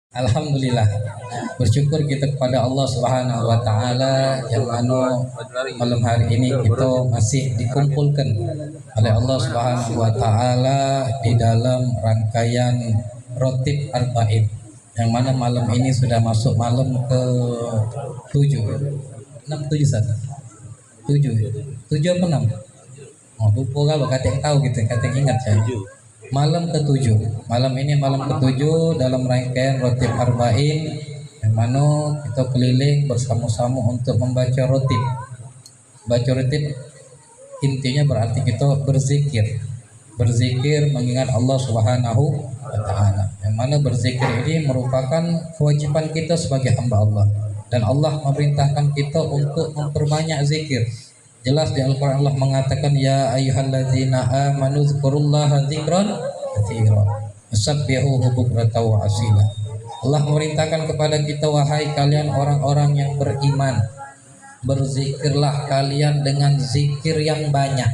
Alhamdulillah, bersyukur kita kepada Allah Subhanahu wa taala yang mana malam hari ini kita masih dikumpulkan oleh Allah Subhanahu wa taala di dalam rangkaian Rotib Arba'in, yang mana malam ini sudah masuk malam ke 7. 6 7 satu. 7. 7 apa 6? Oh, lupa kalau kata tahu gitu, kata ingat saya. Malam ke-7. Malam ini malam ke-7 dalam rangkaian Rotib Arba'in, yang mana kita keliling bersama-sama untuk membaca rotib. Baca rotib intinya berarti kita berzikir. Berzikir mengingat Allah Subhanahu wa taala. Yang mana berzikir ini merupakan kewajiban kita sebagai hamba Allah, dan Allah memerintahkan kita untuk memperbanyak zikir. Jelas di Al-Quran Allah mengatakan, ya ayyuhalladzina amanu dzkurullaha dzikran katsiran wasabbihuhu bukratan wa asila. Allah memerintahkan kepada kita, wahai kalian orang-orang yang beriman, berzikirlah kalian dengan zikir yang banyak.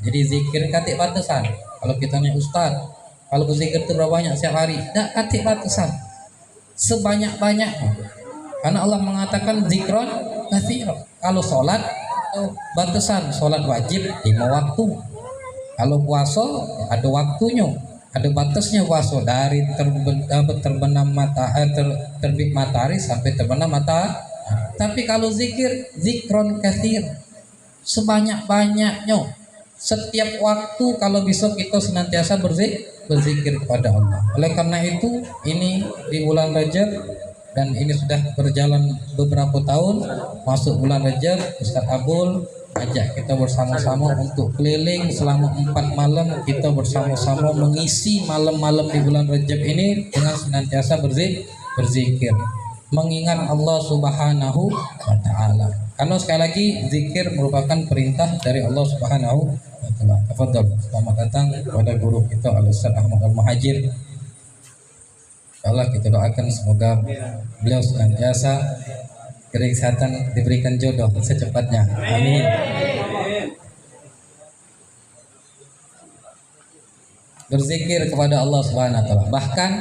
Jadi zikir katik batasan. Kalau kita nih ustaz, kalau berzikir itu berapa banyak setiap hari? Tak katik batasan, sebanyak-banyaknya. Karena Allah mengatakan zikran katsiran. Kalau sholat batasan, sholat wajib 5 waktu. Kalau puasa ada waktunya, ada batasnya puasa dari terbenam terbit matahari sampai terbenam matahari. Tapi kalau zikir, zikron katsir, sebanyak-banyaknya, setiap waktu. Kalau bisa kita senantiasa berzikir kepada Allah. Oleh karena itu, ini di bulan Rajab, dan ini sudah berjalan beberapa tahun. Masuk bulan Rajab, Ustaz Abul ajak kita bersama-sama untuk keliling selama 4 malam. Kita bersama-sama mengisi malam-malam di bulan Rajab ini dengan senantiasa berzikir, mengingat Allah Subhanahu wa taala. Karena sekali lagi zikir merupakan perintah dari Allah Subhanahu wa taala. Tafadhol, selamat datang kepada guru kita Al-Ustaz Ahmad Al-Muhajir. Allah kita doakan semoga beliau senantiasa diberi kesehatan, diberikan jodoh secepatnya. Amin. Berzikir kepada Allah Subhanahu wa taala. Bahkan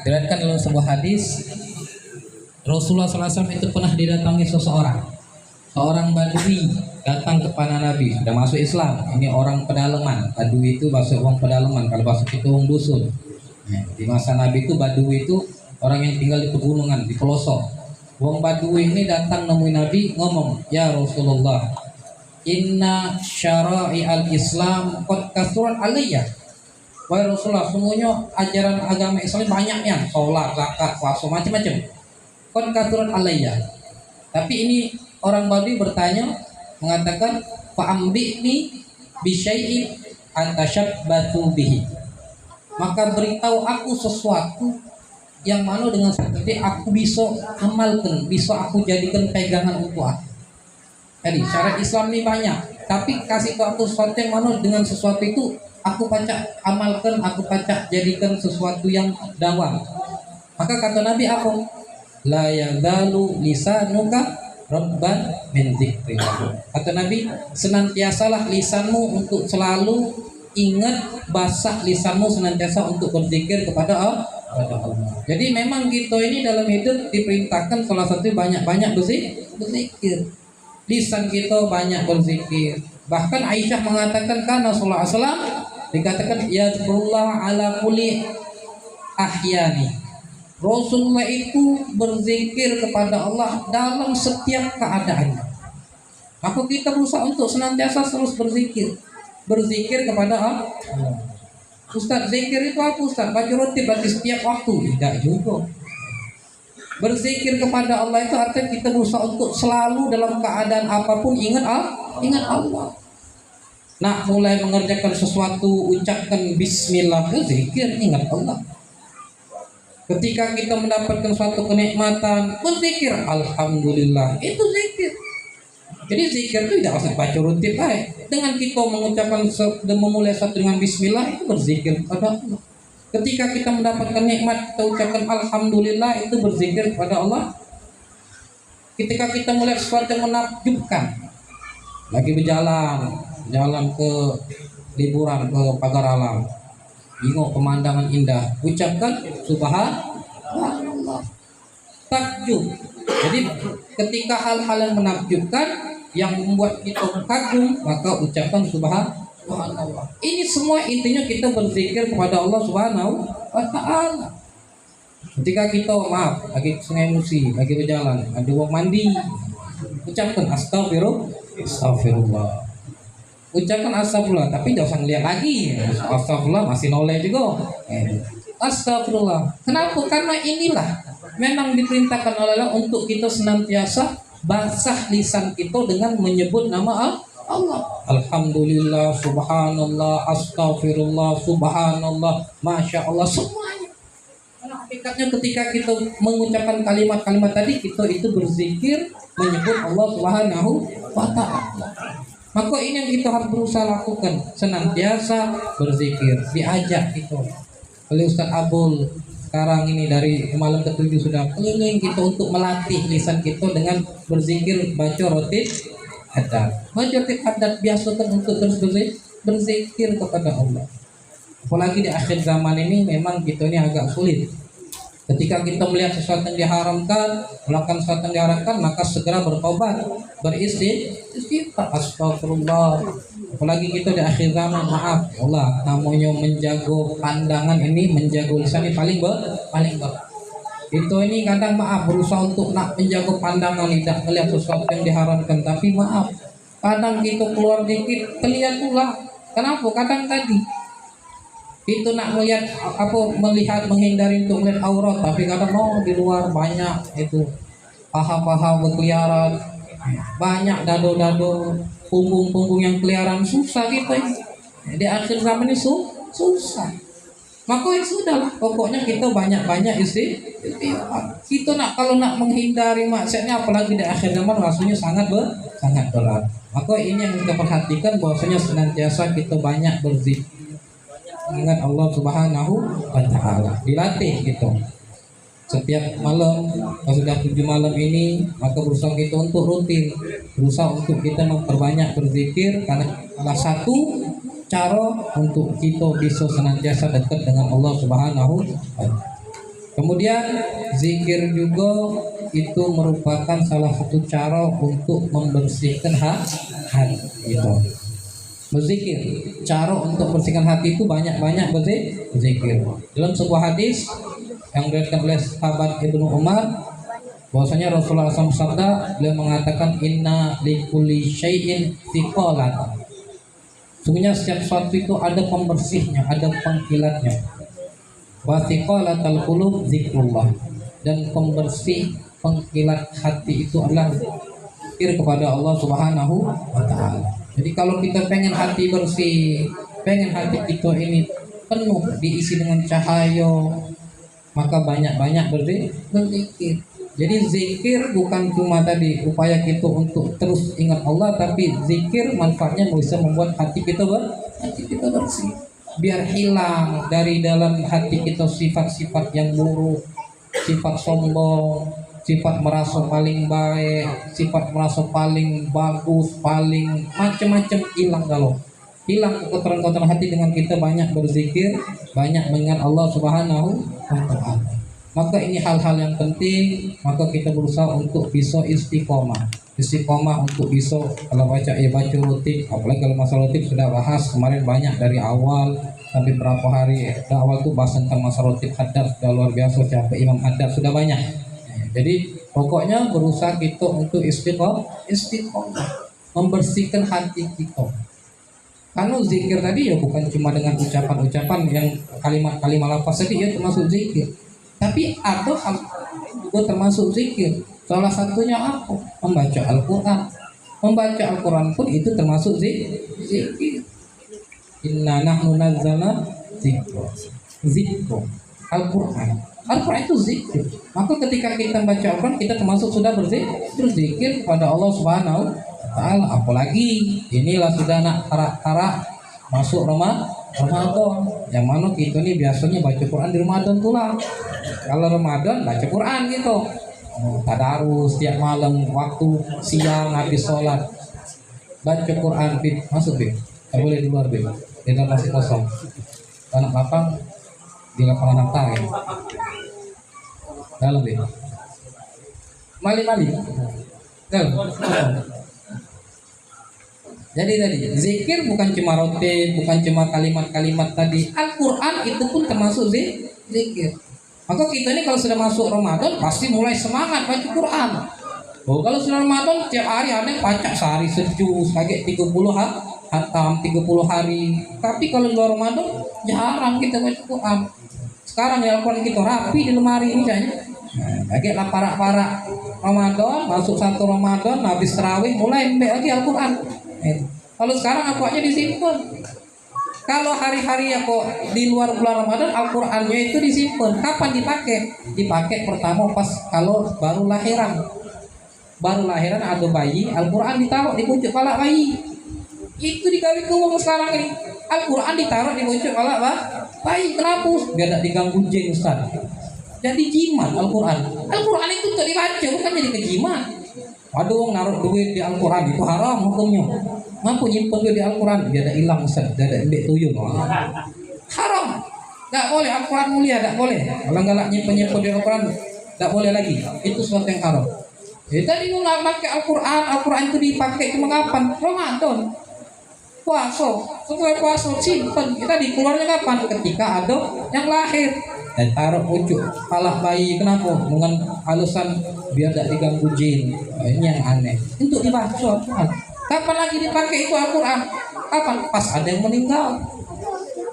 diriwayatkan dalam sebuah hadis, Rasulullah SAW itu pernah didatangi seorang badui datang kepada Nabi, sudah masuk Islam. Ini orang pedalaman. Badui itu bahasa orang pedalaman, kalau bahasa kita orang dusun. Di masa Nabi itu Badui itu orang yang tinggal di pegunungan, di pelosok. Wong Badui ini datang nemui Nabi, ngomong, ya Rasulullah, inna syara'i al-Islam qad kasurat alaiya. Wahai Rasulullah, semuanya ajaran agama Islam banyaknya, sholat, zakat, puasa, macam-macam. Qad kasurat alaiya. Tapi ini orang Badui bertanya, mengatakan, fa'ambi'ni bisyai'in antasyabbatu bihi. Maka beritahu aku sesuatu yang mana dengan seperti aku bisa amalkan, bisa aku jadikan pegangan untuk aku. Jadi syariat Islam ini banyak, tapi kasih tahu aku sesuatu yang mana dengan sesuatu itu aku pacak amalkan, aku pacak jadikan sesuatu yang dawam. Maka kata Nabi aku, la yazalu lisanuka rabban min dzikrillah. Kata Nabi, senantiasalah lisanmu untuk selalu ingat, basah lisanmu senantiasa untuk berzikir kepada Allah. Jadi memang kita ini dalam hidup diperintahkan salah satu banyak-banyak berzikir. Lisan kita banyak berzikir. Bahkan Aisyah mengatakan, karena Rasulullah SAW dikatakan yazkurullah ala kulli ahyani. Rasulullah itu berzikir kepada Allah dalam setiap keadaannya. Maka kita berusaha untuk senantiasa terus berzikir kepada Allah. Ustaz, zikir itu apa Ustaz? Baca rotib bagi setiap waktu? Tidak juga. Berzikir kepada Allah itu artinya kita berusaha untuk selalu dalam keadaan apapun ingat Allah. Nah, mulai mengerjakan sesuatu ucapkan bismillah, berzikir, ingat Allah. Ketika kita mendapatkan suatu kenikmatan, berzikir alhamdulillah, itu zikir. Jadi zikir itu tidak usah baca rotib baik. Dengan kita mengucapkan dan memulai satu dengan bismillah, itu berzikir kepada Allah. Ketika kita mendapatkan nikmat, kita ucapkan alhamdulillah, itu berzikir kepada Allah. Ketika kita melihat sesuatu yang menakjubkan, lagi jalan ke liburan ke pagar alam, tengok pemandangan indah, ucapkan subhanallah. takjub. Jadi ketika hal-hal yang menakjubkan yang membuat kita kagum, maka ucapkan subhanallah. Ini semua intinya kita berzikir kepada Allah Subhanahu wa taala. Ketika kita lagi ke Sungai Musi, lagi berjalan, ada mau mandi, ucapkan astagfirullah. Ucapkan astagfirullah, tapi jangan usah ngeliat lagi. Astagfirullah masih noleh juga. Astagfirullah. Kenapa? Karena inilah memang diperintahkan oleh Allah untuk kita senantiasa basah lisan kita dengan menyebut nama Allah. Alhamdulillah, subhanallah, astagfirullah, subhanallah, masya Allah, semuanya. Karena hakikatnya ketika kita mengucapkan kalimat-kalimat tadi, kita itu berzikir menyebut Allah Subhanahu wa ta'ala. Maka ini yang kita harus berusaha lakukan, senantiasa berzikir. Diajak kita oleh Ustaz Abul sekarang ini dari malam ke-7 sudah keliling kita untuk melatih lisan kita dengan berzikir, baca rotib hadat. Baca rotib hadat biasakan untuk terus berzikir kepada Allah. Apalagi di akhir zaman ini memang kita ini agak sulit. Ketika kita melihat sesuatu yang diharamkan, melakukan sesuatu yang diharamkan, maka segera bertobat, beristighfar, astagfirullah. Apalagi kita di akhir zaman, maaf ya Allah, namanya menjaga pandangan ini, menjaga lisan ini paling ber. Itu ini kadang maaf berusaha untuk nak menjaga pandangan, tidak melihat sesuatu yang diharamkan, tapi maaf, kadang kita keluar dikit, terlihat pula. Kenapa? Kadang tadi itu nak melihat menghindari untuk melihat aurat, tapi kadang di luar banyak itu paha-paha berkeliaran, banyak dado-dado, punggung-punggung yang keliaran, susah gitu ya. Di akhir zaman ini susah. Maka ya sudahlah, pokoknya kita banyak-banyak istighfar. Kita kalau nak menghindari maksiatnya, apalagi di akhir zaman, rasanya sangat berat. Maka ini yang kita perhatikan, bahwasanya senantiasa kita banyak berzikir, ingat Allah Subhanahu wa ta'ala, dilatih gitu. Setiap malam, kalau sudah 7 malam ini, maka berusaha kita untuk rutin, berusaha untuk kita memperbanyak berzikir, karena salah satu cara untuk kita bisa senantiasa dekat dengan Allah Subhanahu wa ta'ala. Kemudian zikir juga itu merupakan salah satu cara untuk membersihkan hati itu. Berzikir, cara untuk bersihkan hati itu banyak-banyak berzikir. Dalam sebuah hadis yang diriwayatkan oleh sahabat Ibnu Umar, bahwasanya Rasulullah SAW bersabda, beliau mengatakan inna likulli syai'in thiqalan. Sungguhnya setiap sesuatu itu ada pembersihnya, ada pengkilatnya. Wa thiqalatul qulub zikrullah, dan pembersih pengkilat hati itu adalah zikir kepada Allah Subhanahu wa ta'ala. Jadi kalau kita pengen hati bersih, pengen hati kita ini penuh diisi dengan cahaya, maka banyak-banyak berzikir. Jadi zikir bukan cuma tadi upaya kita untuk terus ingat Allah, tapi zikir manfaatnya bisa membuat hati kita bersih. Biar hilang dari dalam hati kita sifat-sifat yang buruk, sifat sombong, sifat merasa paling baik, sifat merasa paling bagus, paling macam-macam hilang. Kalau hilang kotoran-kotoran hati dengan kita banyak berzikir, banyak mengingat Allah Subhanahu wa ta'ala. Maka ini hal-hal yang penting, maka kita berusaha untuk bisa istiqomah untuk bisa kalau baca rutin. Apalagi kalau masalah rutin sudah bahas kemarin banyak dari awal sampai berapa hari. Dari awal tuh bahas tentang masalah rutin haddad, sudah luar biasa, siapa Imam Haddad sudah banyak. Jadi pokoknya berusaha kita untuk istiqomah, membersihkan hati kita. Karena zikir tadi ya bukan cuma dengan ucapan-ucapan yang kalimat-kalimat lafaz tadi ya termasuk zikir. Tapi ada hal juga termasuk zikir. Salah satunya apa? Membaca Al-Quran. Membaca Al-Quran pun itu termasuk zikir. Inna nahnu nazzalna zikra. Al-Quran itu zikir. Maka ketika kita baca Al-Quran, kita termasuk sudah berzikir kepada Allah Subhanahu wa ta'ala. Apalagi inilah sudah nak tarak masuk Ramadan, yang mana kita ini biasanya baca Quran di Ramadan tulah. Kalau Ramadan baca Quran gitu, tadarus tiap malam waktu siang habis sholat baca Quran. Masuk tak boleh di luar di dalam masih kosong. Anak lapang di lapangan naftar ya. Dalam Mali-mali. Betul. Jadi tadi zikir bukan cuma rote, bukan cuma kalimat-kalimat tadi. Al-Quran itu pun termasuk zikir. Maka kita ini kalau sudah masuk Ramadan pasti mulai semangat baca Quran. Oh, kalau sudah Ramadan tiap hari ada yang baca sehari sejus, kayak 30 hatam 30 hari. Tapi kalau luar Ramadan jarang kita baca Quran. Sekarang ya Al-Quran kita rapi di lemari ini kayaknya. Kayak lah parak-parak Ramadan, masuk satu Ramadan, habis terawih mulai ambil lagi Al-Quran. Kalau sekarang aku disimpan. Kalau hari-hari aku di luar bulan Ramadan, Al-Qurannya itu disimpan. Kapan dipakai? Dipakai pertama pas kalau baru lahiran. Baru lahiran ada bayi, Al-Quran ditaruh di pucuk kepala bayi. Itu dikawin ke uang sekarang ini. Al-Quran ditaruh di pucuk kepala bayi. Kenapa? Biar tidak diganggu jin, Ustaz. Jadi jimat Al-Quran. Al-Quran itu untuk dibaca, bukan jadi kejimat. Aduh, naruh duit di Al-Quran itu haram hukumnya. Mampu nyimpen duit di Al-Quran, dia ada hilang, Ustaz, dia ada ambil tuyul. Haram. Tak boleh, Al-Quran mulia, tak boleh. Kalau nggak nyimpen di Al-Quran, tak boleh lagi. Itu sesuatu yang haram. Tadi lu nggak pakai Al-Quran, Al-Quran itu dipakai cuma kapan? Ramadan. Puasa, setelah puasa simpen. Kita dikeluarnya kapan? Ketika ada yang lahir. Dan taruh pucuk kepala bayi. Kenapa? Dengan alasan biar tidak diganggu jin. Ini yang aneh. Untuk dibaca Al-Quran. Kapan lagi dipakai itu Al-Quran? Kapan? Pas ada yang meninggal.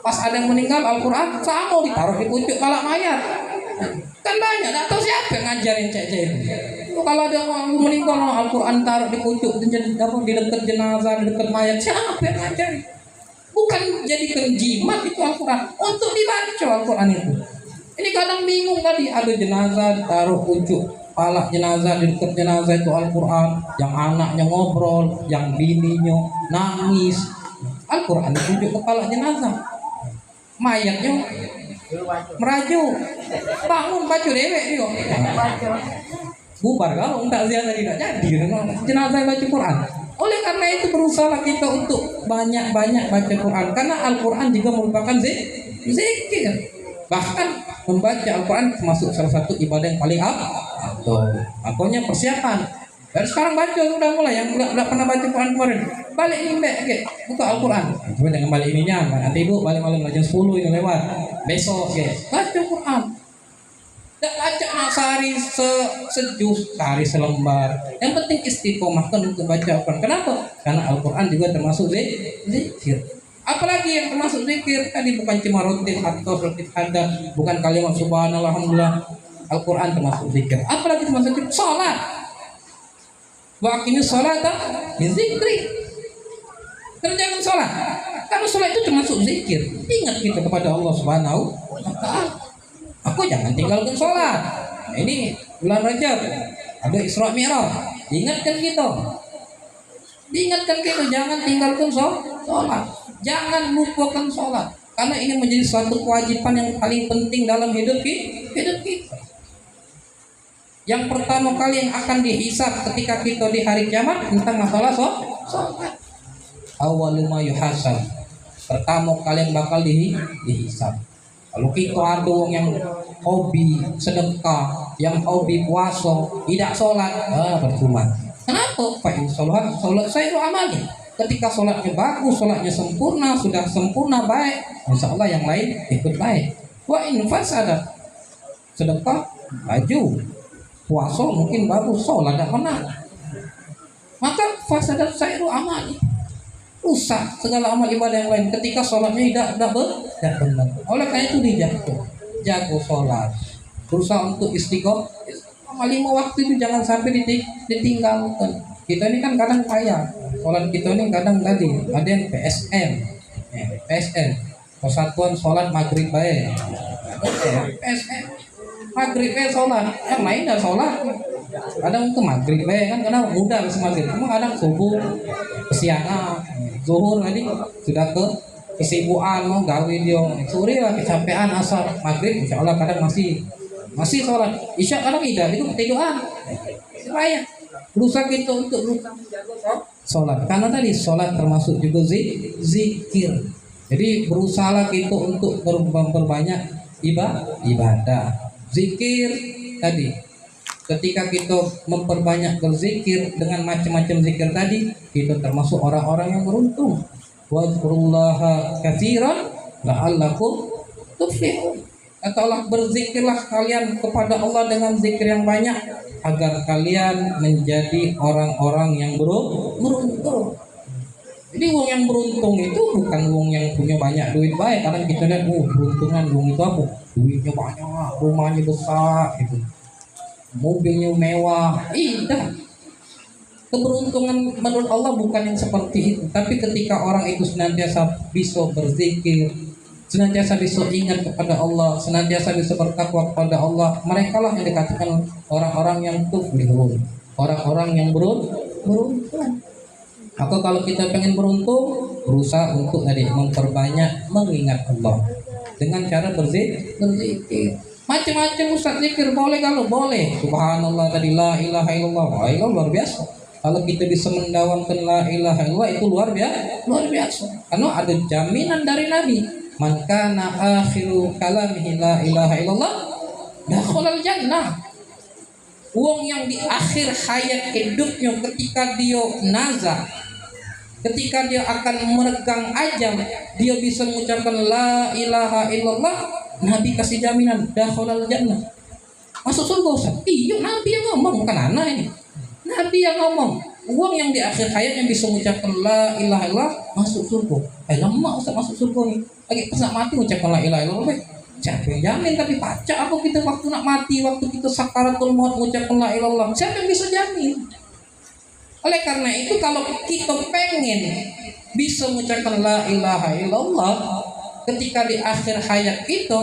Pas ada yang meninggal Al-Quran sama ditaruh di pucuk kepala mayat. Kan banyak, tak tahu siapa yang ngajarin cek-cek itu. Kalau ada orang meninggal Al-Quran taruh di pucuk di dekat jenazah, di dekat mayat, siapa yang ngajarin? Bukan jadikan jimat itu Al-Quran, untuk dibaca Al-Quran itu. Ini kadang bingung tadi, ada jenazah taruh pucuk kepala jenazah, di dekat jenazah itu Al-Quran, yang anaknya ngobrol, yang bininya nangis. Al-Quran di pucuk kepala jenazah, mayatnya merajuk, bangun baca dewek dia. Bubar kalau tak ziarah tidak jadi jenazah baca Quran. Oleh karena itu berusaha kita untuk banyak-banyak baca Quran, karena Al-Quran juga merupakan zikir. Bahkan membaca Al-Quran termasuk salah satu ibadah yang paling afdal. Makanya persiapan. Dari sekarang baca sudah mulai, yang tidak pernah baca Quran kemarin balik ini okay. Buka Al-Quran. Cuma jangan balik ininya, nanti ibu balik malam jam 10 ini lewat. Besok baca Quran. Tak baca nak sehari sejus, sehari selembar. Yang penting istiqomah kan untuk baca Al-Quran. Kenapa? Karena Al-Quran juga termasuk zikir. Apalagi yang termasuk zikir tadi bukan cuma rotib atau rotib hada, bukan kalimat subhanallah alhamdulillah. Al-Quran termasuk zikir. Apalagi termasuk zikir? Salat. Wa aqimi sholata bi dzikri. Kerjakan sholat. Karena sholat itu termasuk zikir. Ingat kita kepada Allah Subhanahu wa taala. Aku jangan tinggalkan sholat. Ini bulan Rajab, ada Isra Mi'raj. Diingatkan kita jangan tinggalkan sholat. Jangan lupakan sholat. Karena ini menjadi suatu kewajiban yang paling penting dalam hidup kita. Yang pertama kali yang akan dihisab ketika kita di hari kiamat tentang masalah sholat. Awwalu ma yuhasab. Pertama kali yang bakal dihisab. Kalau kita ada yang hobi sedekah, yang hobi puasa, tidak sholat, percuma. Kenapa? Pak sholat saya itu amali. Ketika sholatnya bagus, sholatnya sempurna, sudah sempurna baik, insya Allah yang lain ikut baik. Wa in fasada, sedekah maju, puasa mungkin bagus, sholat tidak pernah. Maka fasada saya itu amali. Rusak segala amal ibadah yang lain ketika sholatnya tidak benar. Oleh karena itu jago sholat, berusaha untuk istiqomah. 5 waktu itu jangan sampai ditinggalkan. Kita ini kan kadang kaya sholat, kita ini kadang tadi ada yang PSN Persatuan Sholat Maghrib baik. PSN Maghrib sholat, yang lain dah sholat. Kadang ke maghrib kan, kadang mudah ke maghrib, cuma kadang subuh, kesiangan, zuhur tadi sudah kesibukan mau gawe dia, sore lah kecapean asar, maghrib insya Allah kadang masih sholat, isya kadang tidak, itu ketiduran. Supaya berusaha kita untuk sholat, karena tadi sholat termasuk juga zikir. Jadi berusahalah kita untuk berbanyak ibadah, zikir tadi. Ketika kita memperbanyak berzikir dengan macam-macam zikir tadi, kita termasuk orang-orang yang beruntung. Wadhkurullaha katsiran la'allakum tuflihun. Katalah berzikirlah kalian kepada Allah dengan zikir yang banyak agar kalian menjadi orang-orang yang beruntung. Jadi wong yang beruntung itu bukan wong yang punya banyak duit baik. Karena kita lihat, beruntungan wong itu apa? Duitnya banyak, rumahnya besar, gitu, mobilnya mewah. Tidak. Keberuntungan menurut Allah bukan yang seperti itu. Tapi ketika orang itu senantiasa bisa berzikir, senantiasa bisa ingat kepada Allah, senantiasa bisa bertakwa kepada Allah, mereka lah yang dikatakan orang-orang yang tuflihun, orang-orang yang beruntung. Maka kalau kita pengen beruntung, berusaha untuk tadi memperbanyak mengingat Allah dengan cara berzikir. Macam-macam Ustaz zikir boleh, kalau boleh. Subhanallah tadi, la ilaha illallah, la ilaha luar biasa. Kalau kita bisa mendawamkan la ilaha illallah itu luar biasa. Karena ada jaminan dari Nabi, man kana akhiru kalamihi la ilaha illallah dakhalal jannah. Wong yang di akhir hayat hidupnya ketika dia nazar, ketika dia akan meregang ajal, dia bisa mengucapkan la ilaha illallah, Nabi kasih jaminan dakhalal jannah, masuk surga. Ustaz, iya Nabi yang ngomong, bukan anak ini. Nabi yang ngomong, uang yang di akhir hayat yang bisa mengucapkan la ilaha illallah masuk surga. Lama Ustaz masuk surga nih. Lagi pas nak mati mengucapkan la ilaha illallah, siapa yang jamin? Tapi baca apa kita waktu nak mati, waktu kita sakaratul maut mengucapkan la ilaha illallah, siapa yang bisa jamin? Oleh karena itu kalau kita pengen bisa mengucapkan la ilaha illallah ketika di akhir hayat kita,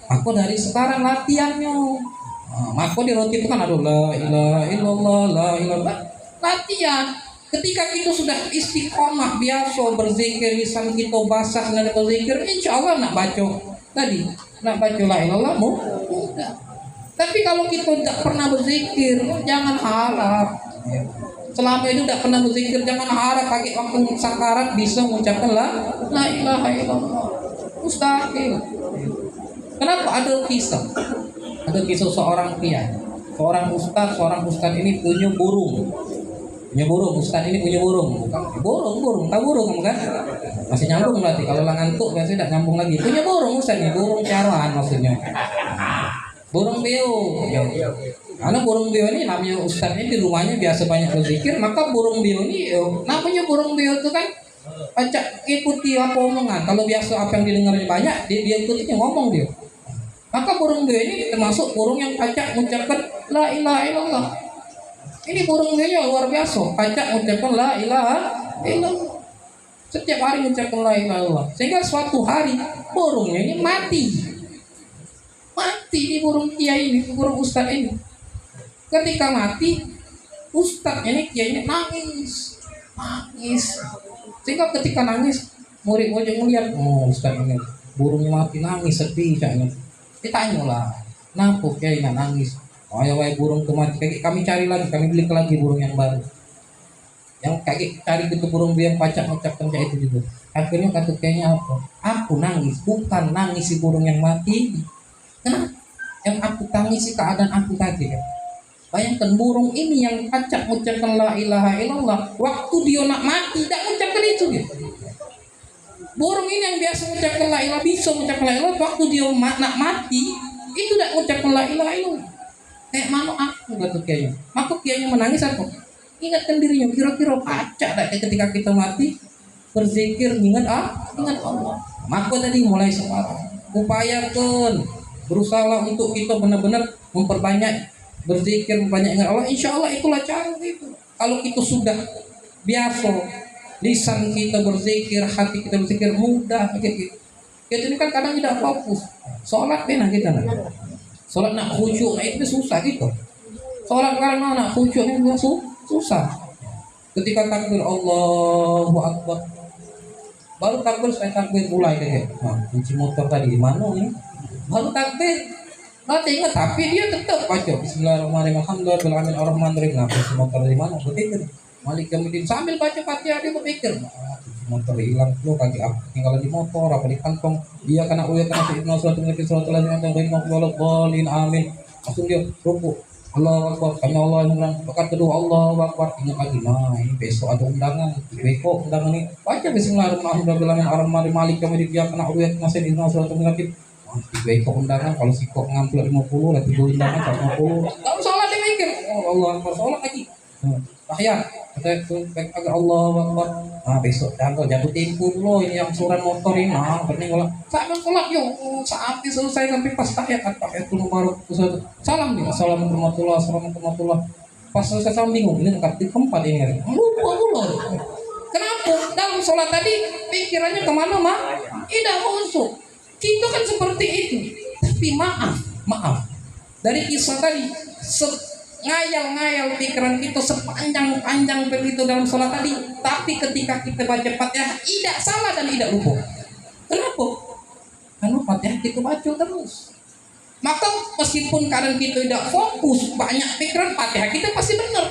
aku dari sekarang latihannya. Maka di roti itu kan ada la ilaha illallah, la ilaha, latihan. Ketika kita sudah istiqomah biasa berzikir, lisan kita basah dengan berzikir, insya Allah nak baca tadi, nak baca la ilallah mudah. Tapi kalau kita tidak pernah berzikir, jangan harap. Selama itu tidak pernah berzikir, jangan harap pakai waktu sakarat bisa mengucapkan la ilaha illallah. Mustahil. Kenapa? Ada kisah seorang kiai, seorang ustaz ini punya burung. Ustaz ini punya burung. Tahu burung kamu kan? Masih nyambung berarti. Kalau ngantuk biasanya tidak nyambung lagi. Punya burung Ustaz ini, burung caruan maksudnya. Burung beo. Karena burung beo ini namanya ustaz ini di rumahnya biasa banyak berzikir, maka burung beo ini namanya burung beo itu kan acak ikuti apa omongan. Kalau biasa apa yang didengarnya banyak, dia ikutinya ngomong dia. Maka burung beo ini termasuk burung yang acak mengucapkan la ilaha illallah. Ini burung beo luar biasa, acak mengucapkan la ilaha illallah. Setiap hari mengucapkan la ilaha illallah. Sehingga suatu hari burungnya ini mati di burung kiai ini, burung ustaz ini. Ketika mati, ustaznya ini kiainya nangis. Sehingga ketika nangis, murid-murid melihat, ustaz ini burungnya mati, nangis sedih kayaknya. Ditanya lah, kenapa kiainya nangis? Wahai burung itu mati, kami cari lagi, kami beli lagi burung yang baru. Yang kaki cari itu burung biang pacak mengucapkan kayak itu juga. Akhirnya kata kiainya apa? Aku nangis, bukan nangis si burung yang mati. Kenapa? Yang aku tangisi keadaan aku tadi. Bayangkan burung ini yang acak mengucapkan la ilaha illallah, waktu dia nak mati tidak mengucapkan itu dia. Burung ini yang biasa mengucapkan la ilaha, bisa mengucapkan la ilaha, waktu dia nak mati itu tidak mengucapkan la ilaha illallah. Kayak mana aku kata kiainya. Maka kiainya menangis aku. Ingatkan dirinya, kira-kira acak tak ketika kita mati berzikir ingat Allah. Maka tadi mulai sekarang upayakan, berusaha untuk kita benar-benar memperbanyak berzikir, memperbanyak ingat Allah. Insya Allah itulah cara itu. Kalau kita sudah biasa lisan kita berzikir, hati kita berzikir, mudah gitu. Kita ini kan kadang tidak fokus. Sholat benar kita nak. Sholat nak khusyuk, itu susah gitu. Sholat karena nak khusyuk itu susah. Ketika takbir Allahu Akbar, baru takbir saya takbir mulai deh. Kunci motor tadi di mana ini? Baru takbir, nggak ingat, tapi dia tetap baca Bismillahirrahmanirrahim, Alhamdulillahirrahmanirrahim, Ar-Rahmanirrahim. Nah, kunci motor di mana? Berpikir, Malik Yaumiddin sambil baca Fatihah dia berpikir, kunci motor hilang, lo kaki aku tinggal di motor, apa di kantong? Dia kena uya kena fitnah surat mengerti surat lazim yang baik makhluk bolin amin. Langsung dia rukuk. Allah Akbar, kami Allah yang bilang, pekan kedua Allah Akbar, ingat lagi, nah ini besok ada undangan, besok undangan ini, baca Bismillahirrahmanirrahim, Ar-Rahmanir Malik, kami dikiyakan, A'udhu masih di surat Al-Munafiq, besok undangan, kalau si kok ngambil 50, nanti gue undangan 50, tak salah dia mikir, oh Allah Akbar, sholat lagi, tahiyat, kata itu agak Allah Akbar, nah besok tanggal jatuh tempo dulu, ini yang surat motor ini, nah pening kalau, sampai sholat yuk, sampai selesai sampai pas tahiyat baru salam nih, assalamualaikum warahmatullahi wabarakatuh. Pas selesai salam bingung, ini kartu keempat ini, lupa pula. Kenapa? Dalam sholat tadi pikirannya kemana mak? Tidak masuk. Kita kan seperti itu. Tapi maaf. Dari kisah tadi, ngayal-ngayal pikiran kita sepanjang-panjang begitu dalam sholat tadi. Tapi ketika kita baca Fatihah, tidak salah dan tidak lupa. Kenapa? Karena Fatihah kita baca terus. Maka meskipun kadang kita tidak fokus, banyak pikiran, Fatihah kita pasti benar.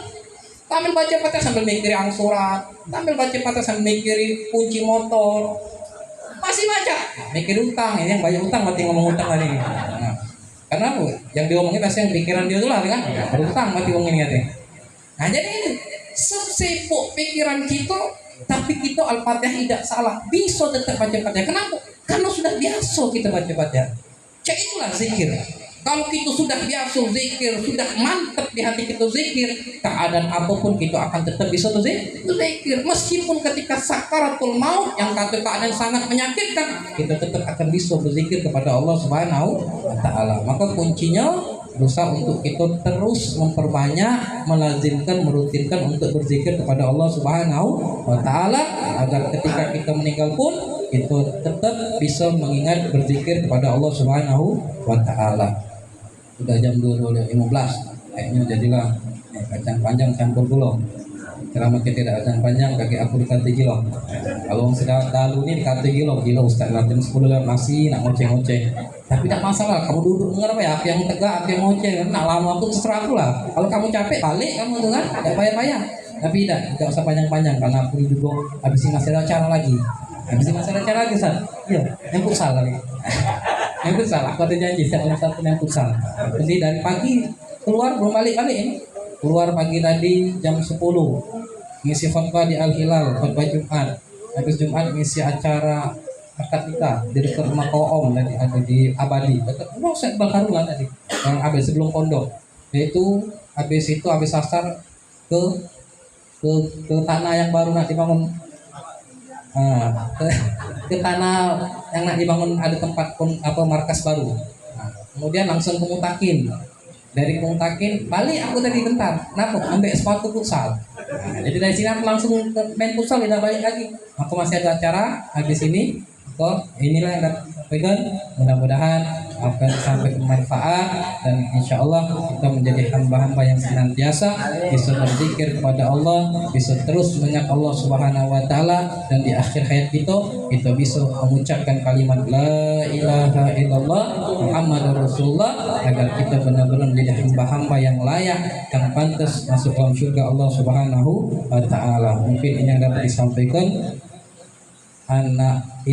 Sambil baca Fatihah sambil mikiri surat, sambil baca Fatihah sambil mikiri kunci motor, masih baca, mikir utang, ini yang banyak utang, mati ngomong utang tadi. Nah, karena apa? Yang diomongin pasti yang pikiran dia tuh lah kan, berutang mati ngomongin katanya. Nah jadi ini sesepuk pikiran kita, tapi kita Al-Fatihah tidak salah, bisa tetap baca Fatihah. Kenapa? Karena sudah biasa kita baca Fatihah. Cak itulah zikir. Kalau kita sudah biasa zikir, sudah mantap di hati kita zikir, keadaan apapun kita akan tetap bisa zikir. Meskipun ketika sakaratul maut yang kata keadaan sangat menyakitkan, kita tetap akan bisa berzikir kepada Allah Subhanahu wa taala. Maka kuncinya berusaha untuk kita terus memperbanyak, melazimkan, merutinkan untuk berzikir kepada Allah Subhanahu wa taala agar ketika kita meninggal pun itu tetap bisa mengingat berzikir kepada Allah Subhanahu wa taala. Sudah jam 12.15 kayaknya jadilah kacang panjang campur gula. Ceramah kita tidak kacang panjang kaki aku dikati gilo. Kalau sudah dalu ini dikati gilo Ustaz latihan 10 lewat masih nak ngoceh-ngoceh. Tapi tidak masalah, kamu duduk dengar apa ya, yang tegak, yang ngoceh, nak lama aku terserah aku lah. Kalau kamu capek balik kamu tuh kan, tidak payah-payah. Tapi tidak usah panjang-panjang karena aku juga habis ini masih ada acara lagi. Ustaz. Iya, yang futsal lagi. Yang futsal, aku ada janji saya satu yang futsal. Jadi dari pagi keluar belum balik-balik ini. Keluar pagi tadi jam 10. Ngisi khutbah di Al-Hilal, khutbah Jumat. Habis Jumat ngisi acara akad nikah di dekat rumah Koom tadi ada di Abadi. Dekat rumah Ustaz Balkarula tadi. Yang habis sebelum pondok. Yaitu habis asar ke tanah yang baru nak dibangun. Ke tanah yang nak dibangun ada tempat markas baru. Kemudian langsung ke Mutakin. Dari Mutakin balik aku tadi bentar, ambil sepatu futsal. Jadi dari sini aku langsung ke main futsal, tidak balik lagi. Aku masih ada acara habis ini. Inilah yang dapat pegang. Mudah-mudahan akan sampai bermanfaat dan insya Allah kita menjadi hamba-hamba yang senantiasa bisa berzikir kepada Allah, bisa terus mengingat Allah Subhanahu wa taala, dan di akhir hayat kita bisa mengucapkan kalimat la ilaha illallah Muhammadur Rasulullah agar kita benar-benar menjadi hamba-hamba yang layak dan pantas masuk dalam surga Allah Subhanahu wa taala. Mungkin ini yang dapat disampaikan. Anak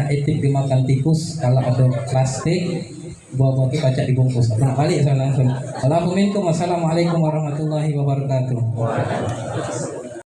itik dimakan tikus kalau ada plastik buah-buah itu baca dibungkus. Nah, balik saya langsung. Assalamualaikum warahmatullahi wabarakatuh.